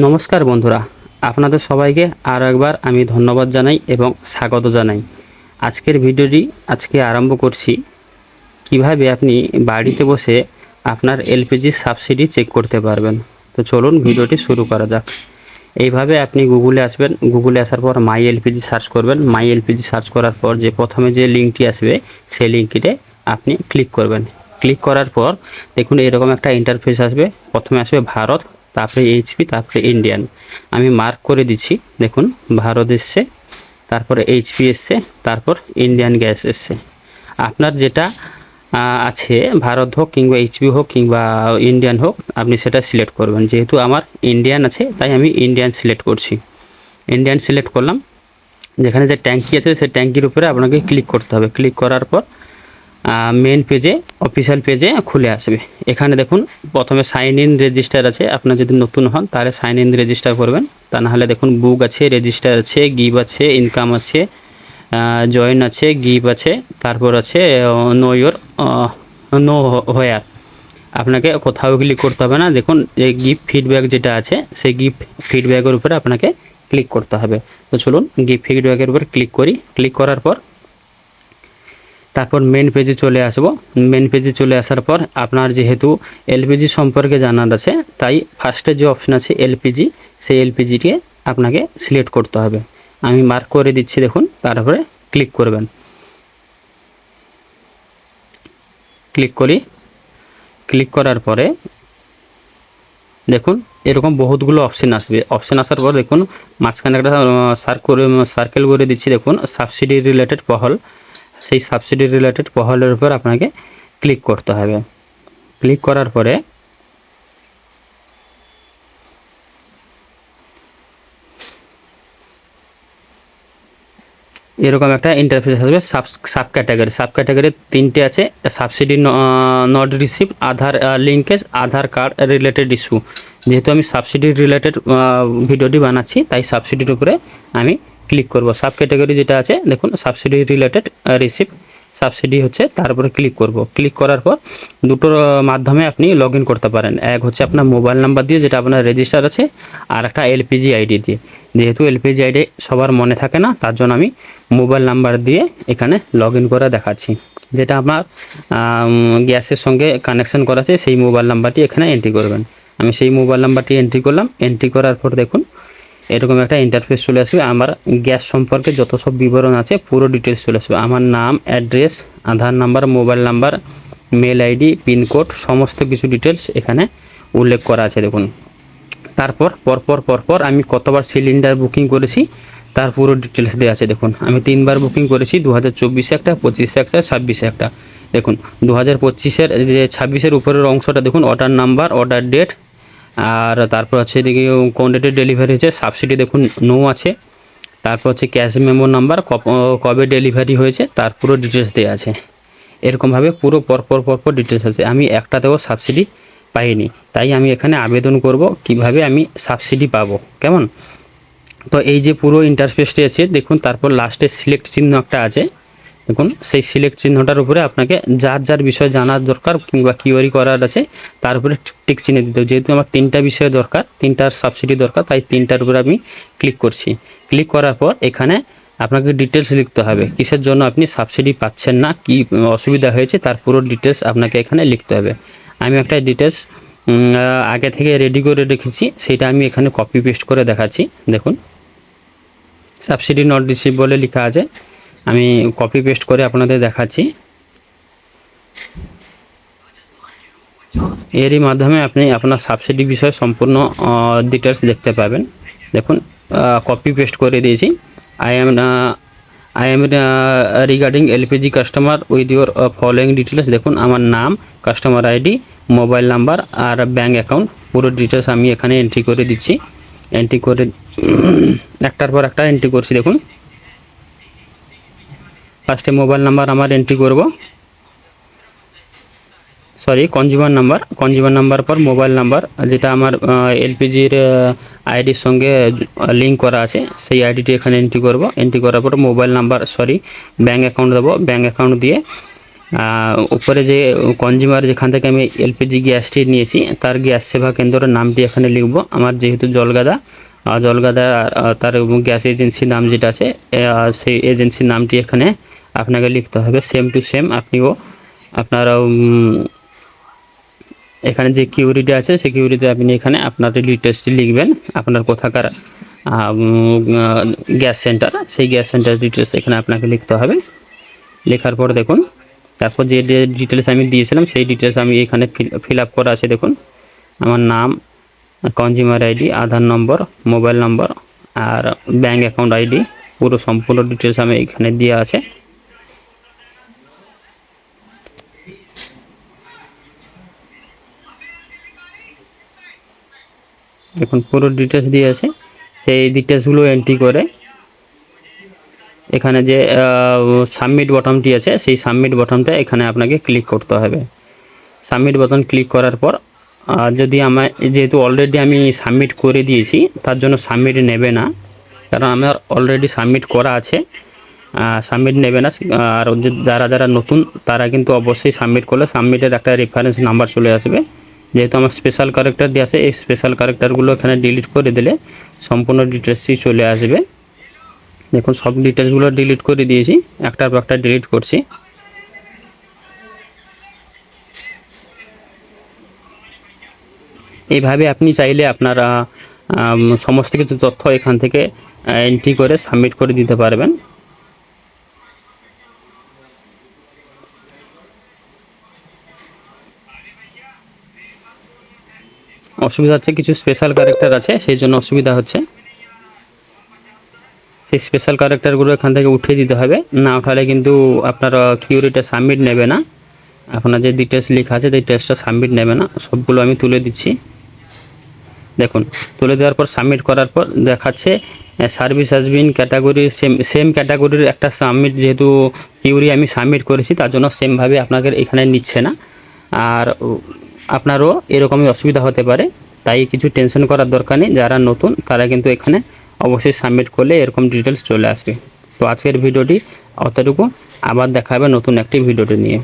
নমস্কার বন্ধুরা, আপনাদের সবাইকে আরও একবার আমি ধন্যবাদ জানাই এবং স্বাগত জানাই। আজকের ভিডিওটি আরম্ভ করছি কিভাবে আপনি বাড়িতে বসে আপনার এলপিজি সাবসিডি চেক করতে পারবেন। তো চলুন ভিডিওটি শুরু করা যাক। এইভাবে আপনি গুগলে আসবেন, গুগলে আসার পর মাই এলপিজি সার্চ করবেন। মাই এলপিজি সার্চ করার পর প্রথমে যে লিঙ্কটি আসবে সেই লিঙ্কটিতে আপনি ক্লিক করবেন। ক্লিক করার পর দেখুন এরকম একটা ইন্টারফেস আসবে। প্রথমে আসবে ভারত, তারপরে এইচপি, তারপরে ইন্ডিয়ান। আমি মার্ক করে দিচ্ছি, দেখুন ভারত এসছে, তারপরে এইচপি এসছে, তারপর ইন্ডিয়ান গ্যাস এসছে। আপনার যেটা আছে, ভারত হোক কিংবা এইচপি হোক কিংবা ইন্ডিয়ান হোক, আপনি সেটা সিলেক্ট করবেন। যেহেতু আমার ইন্ডিয়ান আছে তাই আমি ইন্ডিয়ান সিলেক্ট করছি। ইন্ডিয়ান সিলেক্ট করলাম। যেখানে যে ট্যাঙ্কি আছে সেই ট্যাঙ্কির উপরে আপনাকে ক্লিক করতে হবে। ক্লিক করার পর মেন পেজে, অফিসিয়াল পেজে খুলে আসবে। এখানে দেখুন প্রথমে সাইন ইন রেজিস্টার আছে। আপনার যদি নতুন হন তাহলে সাইন ইন রেজিস্টার করবেন, তা নাহলে দেখুন বুক আছে, রেজিস্টার আছে, গিভ আছে, ইনকাম আছে, জয়েন আছে, গিভ আছে, তারপর আছে নো ইয়োর নো হোয়ার। আপনাকে কোথাও ক্লিক করতে হবে না। দেখুন এই গিভ ফিডব্যাক যেটা আছে সেই গিভ ফিডব্যাকের উপরে আপনাকে ক্লিক করতে হবে। তো চলুন গিভ ফিডব্যাকের উপর ক্লিক করি। ক্লিক করার পর তারপর মেন পেজে চলে আসব। মেন পেজে চলে আসার পর আপনার যেহেতু এলপিজি সম্পর্কে জানার আছে তাই ফার্স্টে যে অপশন আছে এলপিজি, সেই এলপিজিকে আপনাকে সিলেক্ট করতে হবে। আমি মার্ক করে দিচ্ছি, দেখুন। তারপরে ক্লিক করবেন। ক্লিক করি। ক্লিক করার পরে দেখুন এরকম বহুতগুলো অপশন আসবে। অপশন আসার পর দেখুন মাঝখানে একটা সার্কেল করে দিচ্ছি, দেখুন সাবসিডি রিলেটেড পহল। সেই সাবসিডি রিলেটেড পহলের উপর আপনাকে ক্লিক করতে হবে। ক্লিক করার পরে এরকম একটা ইন্টারফেস আসবে। সাব ক্যাটাগরি তিনটে আছে। Subsidy not receive, Aadhaar linkage, Aadhaar card related issue. যেহেতু আমি সাবসিডি রিলেটেড ভিডিওটি বানাচ্ছি তাই সাবসিডির উপরে আমি ক্লিক করব। সাব ক্যাটাগরি যেটা আছে দেখুন সাবসিডি রিলেটেড রিসিভ সাবসিডি হচ্ছে, তারপরে ক্লিক করব। ক্লিক করার পর দুটোর মাধ্যমে আপনি লগ ইন করতে পারেন। এক হচ্ছে আপনার মোবাইল নাম্বার দিয়ে, যেটা আপনার রেজিস্টার আছে, আর একটা এলপিজি আইডি দিয়ে। যেহেতু এলপিজি আইডি সবার মনে থাকে না, তার জন্য আমি মোবাইল নাম্বার দিয়ে এখানে লগ ইন করে দেখাচ্ছি। যেটা আপনার গ্যাসের সঙ্গে কানেকশন করা আছে সেই মোবাইল নাম্বারটি এখানে এন্ট্রি করবেন। আমি সেই মোবাইল নাম্বারটি এন্ট্রি করলাম। এন্ট্রি করার পর দেখুন এরকম একটা ইন্টারফেস চলে আসবে। আমার গ্যাস সম্পর্কে যত সব বিবরণ আছে পুরো ডিটেলস চলে আসবে। আমার নাম, address, Aadhaar number, mobile number, mail ID, pin code, সমস্ত কিছু ডিটেলস এখানে উল্লেখ করা আছে দেখুন। তারপর পরপর আমি কতবার সিলিন্ডার বুকিং করেছি তার পুরো ডিটেলস দেওয়া আছে। দেখুন আমি 3বার বুকিং করেছি, 2024-এ একটা, 25-এ একটা, 26-এ একটা। দেখুন 2025-এর যে 26-এর উপরের অংশটা দেখুন অর্ডার নাম্বার, অর্ডার ডেট, আর তারপর হচ্ছে এদিকে কোন ডেটে ডেলিভারি হয়েছে, সাবসিডি দেখুন নো আছে। তারপর হচ্ছে ক্যাশ মেমো নাম্বার, কবে ডেলিভারি হয়েছে তার পুরো ডিটেলস দেওয়া আছে। এরকমভাবে পুরো পরপর ডিটেলস আছে। আমি একটাতেও সাবসিডি পাইনি, তাই আমি এখানে আবেদন করব কিভাবে আমি সাবসিডি পাবো, কেমন। তো এই যে পুরো ইন্টারফেসটি আছে দেখুন, তারপর লাস্টে সিলেক্ট চিহ্ন একটা আছে দেখুন। সেই সিলেক্ট চিহ্নটার উপরে আপনাকে যার বিষয় জানার দরকার কিংবা কিউয়ারি করার আছে তার উপরে টিক চিহ্ন দিতে হবে। যেহেতু আমার 3টা বিষয় দরকার, 3টার সাবসিডি দরকার, তাই 3টার উপরে আমি ক্লিক করছি। ক্লিক করার পর এখানে আপনাকে ডিটেলস লিখতে হবে, কিসের জন্য আপনি সাবসিডি পাচ্ছেন না, কি অসুবিধা হয়েছে তার পুরো ডিটেলস আপনাকে এখানে লিখতে হবে। আমি একটা ডিটেলস আগে থেকে রেডি করে রেখেছি, সেটা আমি এখানে কপি পেস্ট করে দেখাচ্ছি। দেখুন সাবসিডি নট রিসিভ বলে লেখা আছে, আমি কপি পেস্ট করে আপনাদের দেখাচ্ছি। এরই মাধ্যমে আপনি আপনার সাবসিডি বিষয়ে সম্পূর্ণ ডিটেলস দেখতে পাবেন। দেখুন কপি পেস্ট করে দিয়েছি। I am regarding LPG customer with your following details. দেখুন আমার নাম, কাস্টমার আইডি, মোবাইল নাম্বার আর ব্যাঙ্ক অ্যাকাউন্ট পুরো ডিটেলস আমি এখানে এন্ট্রি করে দিচ্ছি। এন্ট্রি করে একটার পর একটা এন্ট্রি করছি। দেখুন ফার্স্টে মোবাইল নাম্বার আমার এন্ট্রি করব, কনজিউমার নাম্বার পর মোবাইল নাম্বার, যেটা আমার এলপিজির আইডির সঙ্গে লিঙ্ক করা আছে সেই আইডিটি এখানে এন্ট্রি করব। এন্ট্রি করার পর মোবাইল নাম্বার ব্যাঙ্ক অ্যাকাউন্ট দেবো। ব্যাঙ্ক অ্যাকাউন্ট দিয়ে উপরে যে কনজিউমার যেখান থেকে আমি এলপিজি গ্যাসটি নিয়েছি তার গ্যাস সেবা কেন্দ্রের নামটি এখানে লিখব। আমার যেহেতু জলগাদা, তার গ্যাস এজেন্সির নাম যেটা আছে সেই এজেন্সির নামটি এখানে আপনাকে লিখতে হবে। সেম টু সেম আপনিও আপনার এখানে যে কিউরিটি আছে সেই কিউরিটি আপনি এখানে আপনার ডিটেলসটি লিখবেন, আপনার কোথাকার গ্যাস সেন্টার, সেই গ্যাস সেন্টার ডিটেলস এখানে আপনাকে লিখতে হবে। লেখার পর দেখুন, তারপর যে ডিটেলস আমি দিয়েছিলাম সেই ডিটেলস আমি এখানে ফিল আপ করা আছে। দেখুন আমার নাম, কনজিউমার আইডি, আধার নম্বর, মোবাইল নম্বর আর ব্যাঙ্ক অ্যাকাউন্ট আইডি, পুরো সম্পূর্ণ ডিটেলস আমি এখানে দেওয়া আছে। দেখুন পুরো ডিটেলস দিয়ে আছে, সেই ডিটেলসগুলো এন্ট্রি করে এখানে যে সাবমিট বটনটি আছে সেই সাবমিট বটনটা এখানে আপনাকে ক্লিক করতে হবে। সাবমিট বাটন ক্লিক করার পর যদি আমার যেহেতু অলরেডি আমি সাবমিট করে দিয়েছি তার জন্য সাবমিট নেবে না, কারণ আমার অলরেডি সাবমিট করা আছে, সাবমিট নেবে না। আর যারা যারা নতুন তারা কিন্তু অবশ্যই সাবমিট করলে সাবমিটের একটা রেফারেন্স নাম্বার চলে আসবে। যেহেতু আমার স্পেশাল ক্যারেক্টার দিয়ে আছে, এই স্পেশাল ক্যারেক্টারগুলো এখানে ডিলিট করে দিলে সম্পূর্ণ ডিটেলসই চলে আসবে। দেখুন সব ডিটেলসগুলো ডিলিট করে দিয়েছি, একটার পর একটা ডিলিট করছি। এইভাবে আপনি চাইলে আপনার সমস্ত কিছু তথ্য এখান থেকে এন্ট্রি করে সাবমিট করে দিতে পারবেন। অসুবিধা হচ্ছে কিছু স্পেশাল ক্যারেক্টার আছে, সেই জন্য অসুবিধা হচ্ছে। সেই স্পেশাল ক্যারেক্টারগুলো এখান থেকে উঠিয়ে দিতে হবে, না উঠালে কিন্তু আপনার কিউরিটা সাবমিট নেবে না। আপনার যে ডিটেলস লেখা আছে ডিটেলসটা সাবমিট নেবে না। সবগুলো আমি তুলে দিচ্ছি। দেখুন তুলে দেওয়ার পর সাবমিট করার পর দেখাচ্ছে service has been category same ক্যাটাগরির একটা সাবমিট, যেহেতু কিউরি আমি সাবমিট করেছি তার জন্য সেমভাবে আপনাকে এখানে নিচ্ছে না। আর আপনারও এরকমই অসুবিধা হতে পারে, তাই কিছু টেনশন করার দরকার নেই। যারা নতুন তারা কিন্তু এখানে অবশ্যই সাবমিট করলে এরকম ডিটেলস চলে আসবে। তো আজকের ভিডিওটি অতটুকু, আবার দেখা হবে নতুন একটি ভিডিওটি নিয়ে।